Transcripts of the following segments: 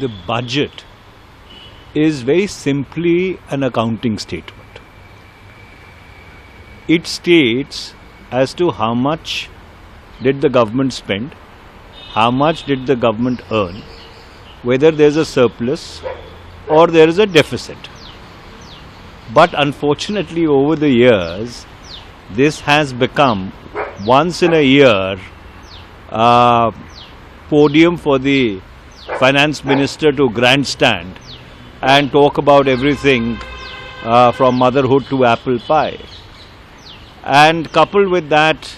The budget is very simply an accounting statement. It states as to how much did the government spend, how much did the government earn, whether there is a surplus or there is a deficit. But unfortunately over the years, this has become once in a year podium for the finance minister to grandstand and talk about everything from motherhood to apple pie. And coupled with that,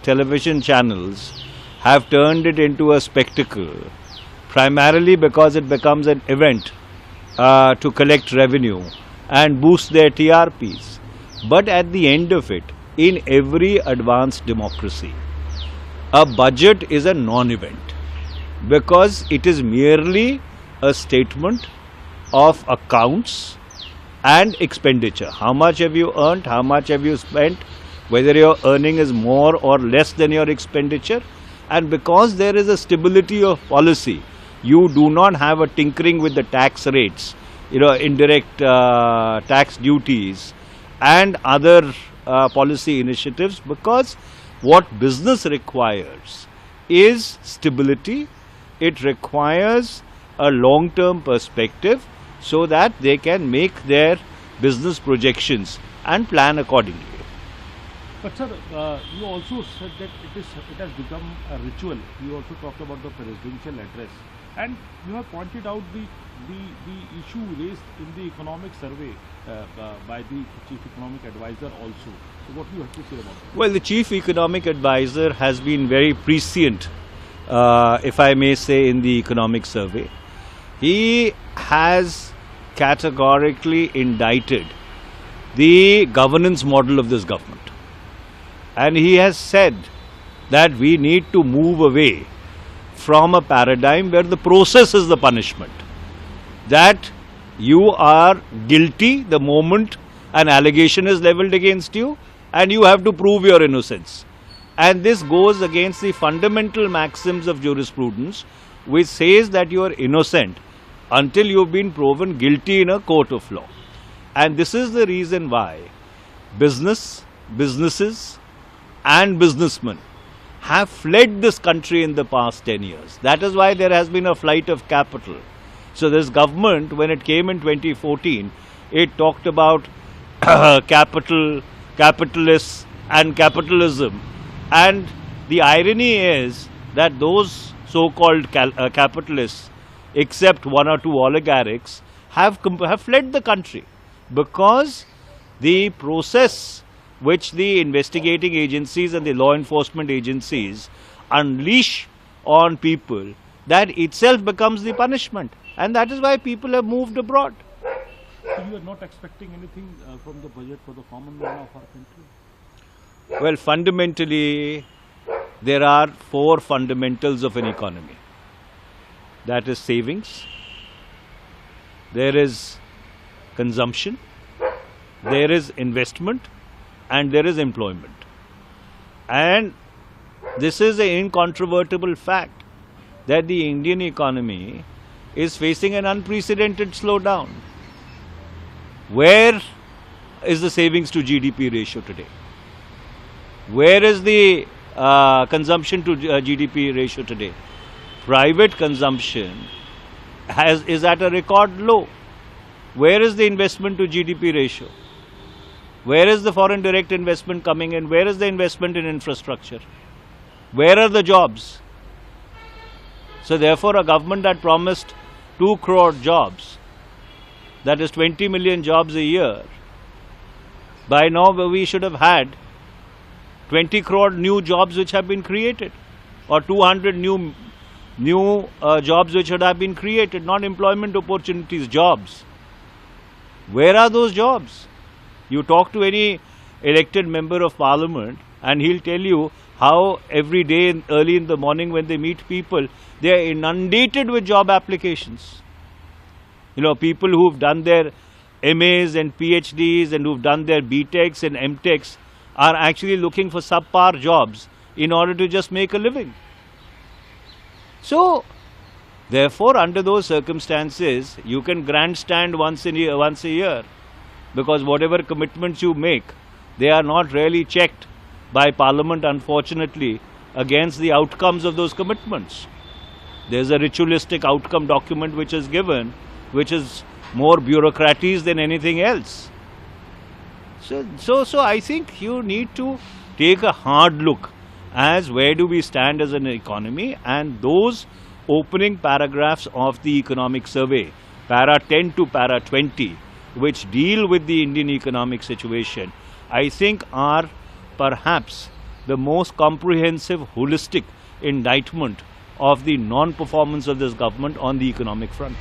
television channels have turned it into a spectacle, primarily because it becomes an event to collect revenue and boost their TRPs. But at the end of it, in every advanced democracy, a budget is a non-event because it is merely a statement of accounts and expenditure. How much have you earned? How much have you spent? Whether your earning is more or less than your expenditure. And because there is a stability of policy, you do not have a tinkering with the tax rates, indirect tax duties and other policy initiatives, because what business requires is stability. It requires a long-term perspective so that they can make their business projections and plan accordingly. But sir, you also said that it has become a ritual. You also talked about the presidential address, and you have pointed out the issue raised in the economic survey by the chief economic advisor also. So what do you have to say about that? Well, the chief economic advisor has been very prescient, if I may say, in the economic survey. He has categorically indicted the governance model of this government. And he has said that we need to move away from a paradigm where the process is the punishment. That you are guilty the moment an allegation is leveled against you and you have to prove your innocence. And this goes against the fundamental maxims of jurisprudence, which says that you are innocent until you have been proven guilty in a court of law. And this is the reason why businesses and businessmen have fled this country in the past 10 years. That is why there has been a flight of capital. So this government, when it came in 2014, it talked about capitalists and capitalism. And the irony is that those so-called capitalists, except one or two oligarchs, have fled the country because the process which the investigating agencies and the law enforcement agencies unleash on people, that itself becomes the punishment. And that is why people have moved abroad. So you are not expecting anything from the budget for the common man of our country? Well, fundamentally, there are four fundamentals of an economy. That is savings, there is consumption, there is investment, and there is employment. And this is an incontrovertible fact that the Indian economy is facing an unprecedented slowdown. Where is the savings to GDP ratio today? Where is the consumption to GDP ratio today? Private consumption is at a record low. Where is the investment to GDP ratio? Where is the foreign direct investment coming in? Where is the investment in infrastructure? Where are the jobs? So therefore, a government that promised 2 crore jobs, that is 20 million jobs a year, by now we should have had 20 crore new jobs which have been created, or 200 new jobs which should have been created, not employment opportunities, jobs. Where are those jobs? You talk to any elected member of parliament and he'll tell you how every day early in the morning when they meet people, they are inundated with job applications. People who've done their MAs and PhDs and who've done their BTechs and MTechs are actually looking for subpar jobs in order to just make a living. So, Therefore, under those circumstances, you can grandstand once a year, because whatever commitments you make, they are not really checked by Parliament, unfortunately, against the outcomes of those commitments. There's a ritualistic outcome document which is given, which is more bureaucraties than anything else. So I think you need to take a hard look as where do we stand as an economy, and those opening paragraphs of the economic survey, para 10 to para 20, which deal with the Indian economic situation, I think are perhaps the most comprehensive, holistic indictment of the non-performance of this government on the economic front.